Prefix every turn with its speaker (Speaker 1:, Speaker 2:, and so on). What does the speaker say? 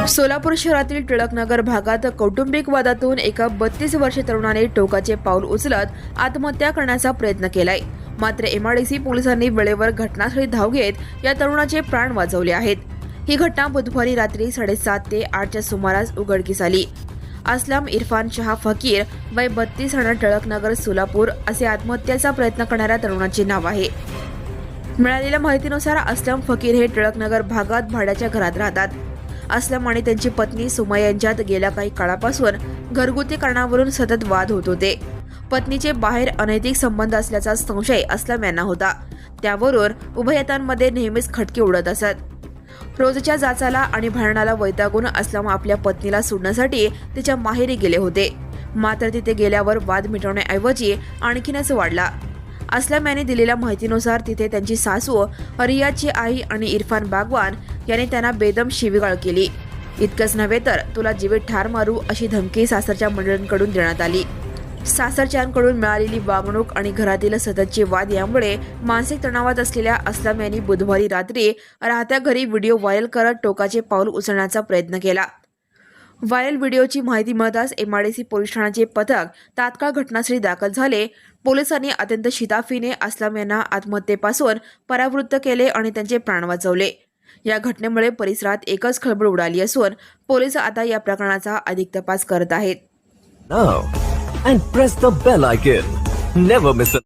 Speaker 1: सोलापूर शहरातील टिळकनगर भागात कौटुंबिक वादातून एका 32 वर्षीय तरुणाने टोकाचे पाऊल उचलत आत्महत्या करण्याचा प्रयत्न केलाय। मात्र एमआयडीसी पोलिसांनी वेळेवर घटनास्थळी धाव घेत या तरुणाचे प्राण वाचवले आहेत। ही घटना बुधवारी रात्री 7:30 ते 8च्या सुमारास उघडकीस आली। असलम इरफान शहा फकीर वय 32 राहणार टिळकनगर सोलापूर असे आत्महत्येचा प्रयत्न करणाऱ्या तरुणाचे नाव आहे। मिळालेल्या माहितीनुसार असलम फकीर हे टिळकनगर भागात भाड्याच्या घरात राहतात। असलम आणि त्यांची पत्नी सुमय्या यांच्यात गेल्या काही काळापासून घरगुती कारणावरून सतत वाद होत होते। पत्नीचे बाहेर अनैतिक संबंध असल्याचा संशय असलम यांना होता। त्यावरून उभयतांमध्ये नेहमीच खटके उडत असत। रोजच्या जाचाला आणि भांडणाला वैतागून असलम आपल्या पत्नीला सोडण्यासाठी तिच्या माहेरी गेले होते। मात्र तिथे गेल्यावर वाद मिटवण्याऐवजी आणखीनच वाढला। असलम यांनी दिलेल्या माहितीनुसार तिथे त्यांची सासू रियाची आई आणि इरफान बागवान यांनी त्यांना बेदम शिवीगाळ केली। इतकंच नव्हे तर तुला जीवित ठार मारू अशी धमकी सासरच्या मंडळींकडून देण्यात आली। सासरच्यांकडून मिळालेली वागणूक आणि घरातील सततचे वाद यामुळे मानसिक तणावात असलेल्या असलम यांनी बुधवारी रात्री राहत्या घरी व्हिडिओ व्हायरल करत टोकाचे पाऊल उचलण्याचा प्रयत्न केला। व्हायरल व्हिडिओची माहिती मिळताच एमआयडीसी पोलीस ठाण्याचे पथक तात्काळ घटनास्थळी दाखल झाले। पोलिसांनी अत्यंत शिताफीने असलम यांना आत्महत्येपासून परावृत्त केले आणि त्यांचे प्राण वाचवले। या घटनेमुळे परिसरात एकच खळबळ उडाली असून पोलीस आता या प्रकरणाचा अधिक तपास करत आहेत।
Speaker 2: Now and press the bell icon. Never miss a